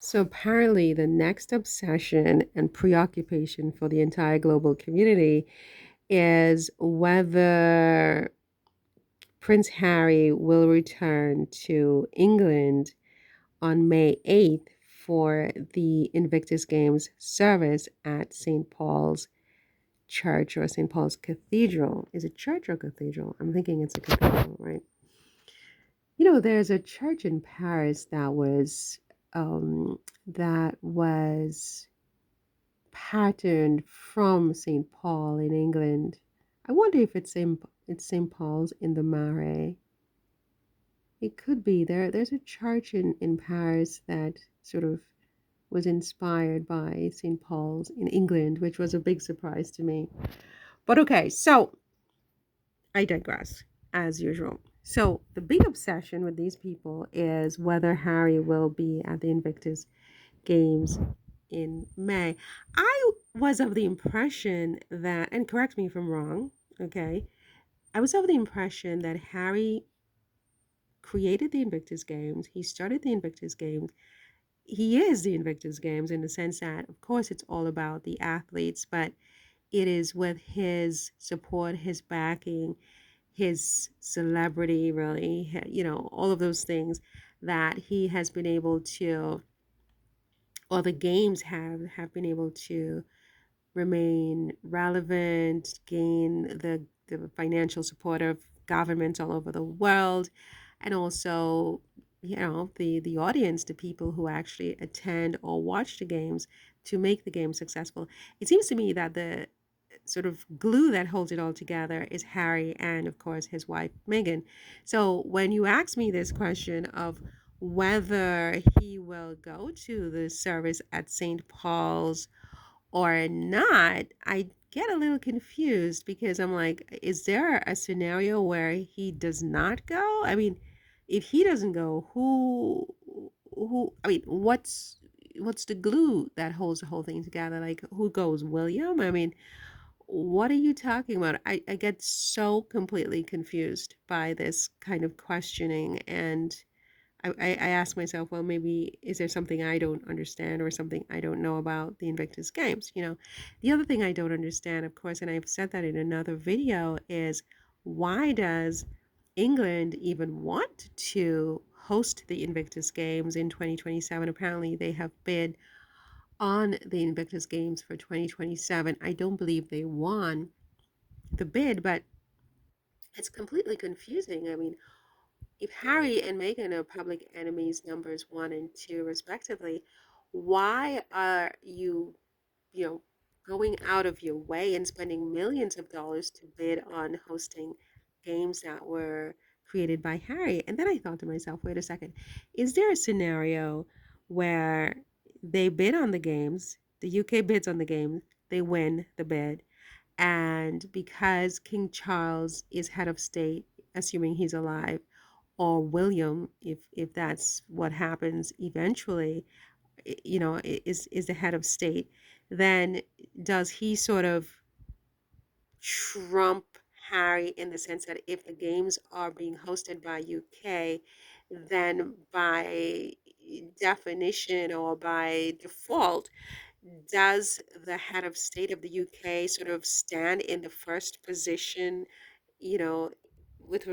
So apparently, the next obsession and preoccupation for the entire global community is whether Prince Harry will return to England on May 8th for the Invictus Games service at St. Paul's Church or St. Paul's Cathedral. Is it church or cathedral? I'm thinking it's a cathedral, right? There's a church in Paris that was patterned from St. Paul in England. I wonder if it's St. Paul's in the Marais. It could be. There's a church in Paris that sort of was inspired by St. Paul's in England, which was a big surprise to me. But okay, so I digress, as usual. So the big obsession with these people is whether Harry will be at the Invictus Games in May. I was of the impression that, and correct me if I'm wrong, okay? I was of the impression that Harry created the Invictus Games. He started the Invictus Games. He is the Invictus Games in the sense that, of course, it's all about the athletes, but it is with his support, his backing, his celebrity, really, all of those things that he has been able to, or the games have been able to remain relevant, gain the financial support of governments all over the world, and also, the audience, the people who actually attend or watch the games to make the game successful. It seems to me that the sort of glue that holds it all together is Harry and, of course, his wife, Meghan. So when you ask me this question of whether he will go to the service at St. Paul's or not, I get a little confused because I'm like, is there a scenario where he does not go? I mean, if he doesn't go, I mean, what's the glue that holds the whole thing together? Like, who goes? William? I mean, what are you talking about? I get so completely confused by this kind of questioning. And I ask myself, well, maybe is there something I don't understand or something I don't know about the Invictus Games? The other thing I don't understand, of course, and I've said that in another video, is why does England even want to host the Invictus Games in 2027? Apparently, they have bid on the Invictus Games for 2027. I don't believe they won the bid, but it's completely confusing. I mean, if Harry and Meghan are public enemies numbers one and two, respectively, why are you know, going out of your way and spending millions of dollars to bid on hosting games that were created by Harry? And then I thought to myself, wait a second, is there a scenario where they bid on the games, the UK bids on the games, they win the bid, and because King Charles is head of state, assuming he's alive, or William, if that's what happens eventually, is the head of state, then does he sort of trump Harry in the sense that if the games are being hosted by UK, then by definition or by default, does the head of state of the UK sort of stand in the first position, you know, with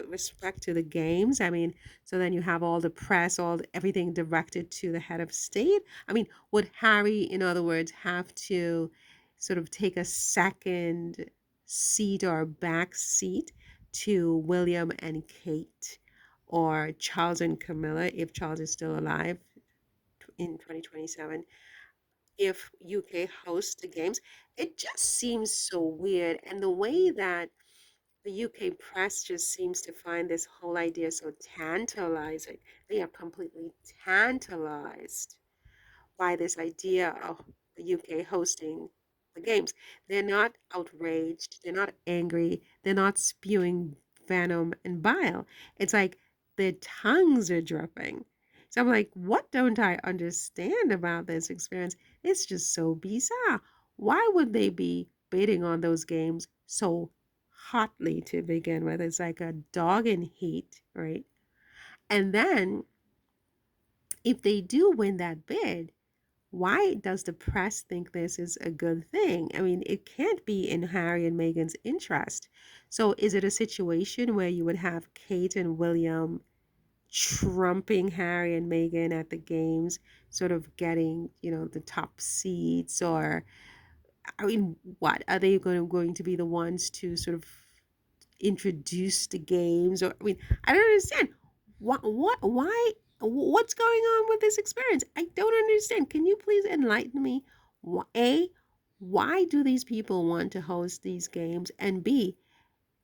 respect to the games? I mean, so then you have all the press, everything directed to the head of state. I mean, would Harry, in other words, have to sort of take a second seat or back seat to William and Kate, or Charles and Camilla, if Charles is still alive in 2027? If UK hosts the games. It just seems so weird. And the way that the UK press just seems to find this whole idea so tantalizing. They are completely tantalized by this idea of the UK hosting the games. They're not outraged, they're not angry, they're not spewing venom and bile. It's like their tongues are dripping. So I'm like, what don't I understand about this experience? It's just so bizarre. Why would they be bidding on those games so hotly to begin with? It's like a dog in heat, right? And then If they do win that bid, why does the press think this is a good thing? I mean, it can't be in Harry and Meghan's interest. So, is it a situation where you would have Kate and William trumping Harry and Meghan at the games, sort of getting, the top seats? Or, I mean, what are they going to be the ones to sort of introduce the games? Or, I mean, I don't understand. Why, what's going on with this experience? I don't understand. Can you please enlighten me? A, why do these people want to host these games? And B,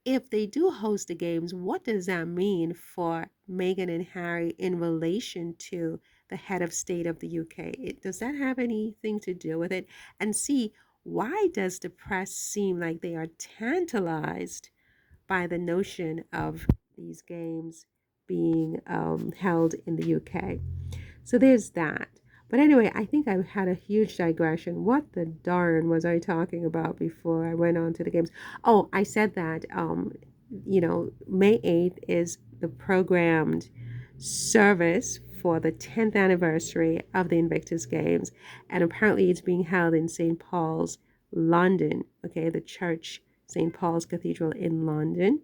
if they do host the games, what does that mean for Meghan and Harry in relation to the head of state of the UK? Does that have anything to do with it? And C, why does the press seem like they are tantalized by the notion of these games being held in the UK? So there's that. But anyway, I think I had a huge digression. What the darn was I talking about before I went on to the games? Oh, I said that, May 8th is the programmed service for the 10th anniversary of the Invictus Games. And apparently it's being held in St. Paul's, London, okay, the church, St. Paul's Cathedral in London.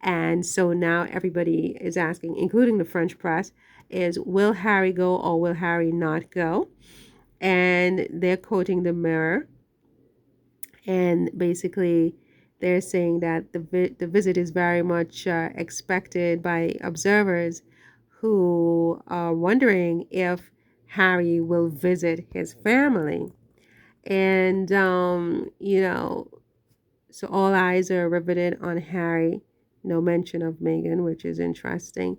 And so now everybody is asking, including the French press, is will Harry go or will Harry not go? And they're quoting the Mirror. And basically, they're saying that the visit is very much expected by observers who are wondering if Harry will visit his family. And, so all eyes are riveted on Harry. No mention of Meghan, which is interesting.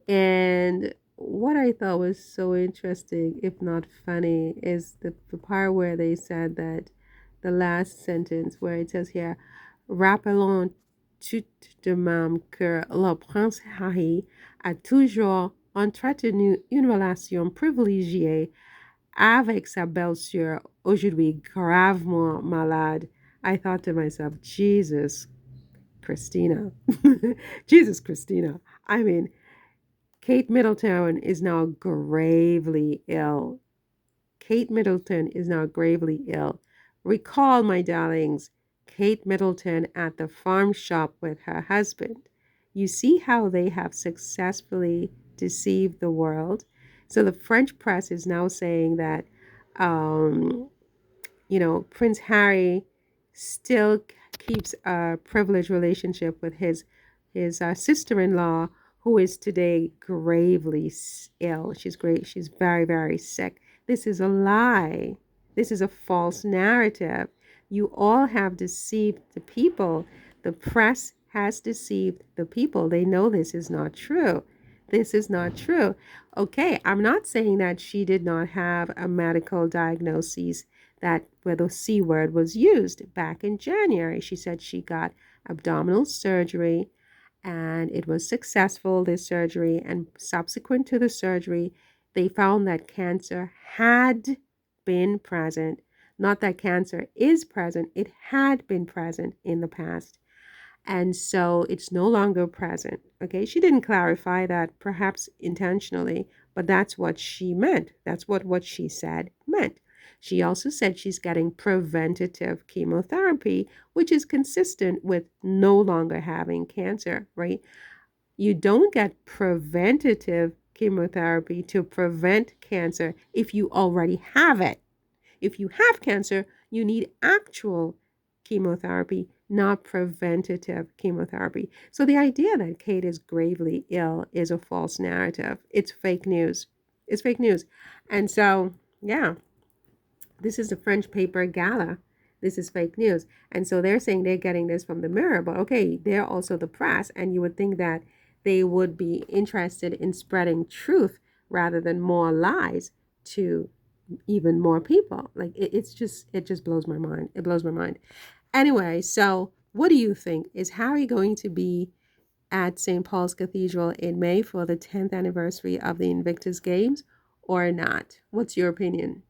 And what I thought was so interesting, if not funny, is the part where they said that the last sentence where it says here, rappelons tout de même que le prince Harry a toujours entretenu une relation privilégiée avec sa belle-sœur, aujourd'hui gravement malade. I thought to myself, Jesus, Christina. Jesus, Christina. I mean, Kate Middleton is now gravely ill. Kate Middleton is now gravely ill. Recall, my darlings, Kate Middleton at the farm shop with her husband. You see how they have successfully deceived the world. So the French press is now saying that, um, Prince Harry still keeps a privileged relationship with his sister-in-law, who is today gravely ill. She's great. She's very, very sick. This is a lie. This is a false narrative. You all have deceived the people. The press has deceived the people. They know this is not true. This is not true. Okay, I'm not saying that she did not have a medical diagnosis that where the C word was used back in January. She said she got abdominal surgery and it was successful, this surgery. And subsequent to the surgery, they found that cancer had been present. Not that cancer is present, it had been present in the past. And so it's no longer present. Okay, she didn't clarify that, perhaps intentionally, but that's what she meant. That's what she said meant. She also said she's getting preventative chemotherapy, which is consistent with no longer having cancer, right? You don't get preventative chemotherapy to prevent cancer if you already have it. If you have cancer, you need actual chemotherapy, not preventative chemotherapy. So the idea that Kate is gravely ill is a false narrative. It's fake news. It's fake news. And so, yeah, this is the French paper Gala. This is fake news. And so they're saying they're getting this from the Mirror, but okay, they're also the press, and you would think that they would be interested in spreading truth rather than more lies to even more people. Like it just blows my mind. It blows my mind. Anyway, so what do you think? Is Harry going to be at St. Paul's Cathedral in May for the 10th anniversary of the Invictus Games or not? What's your opinion?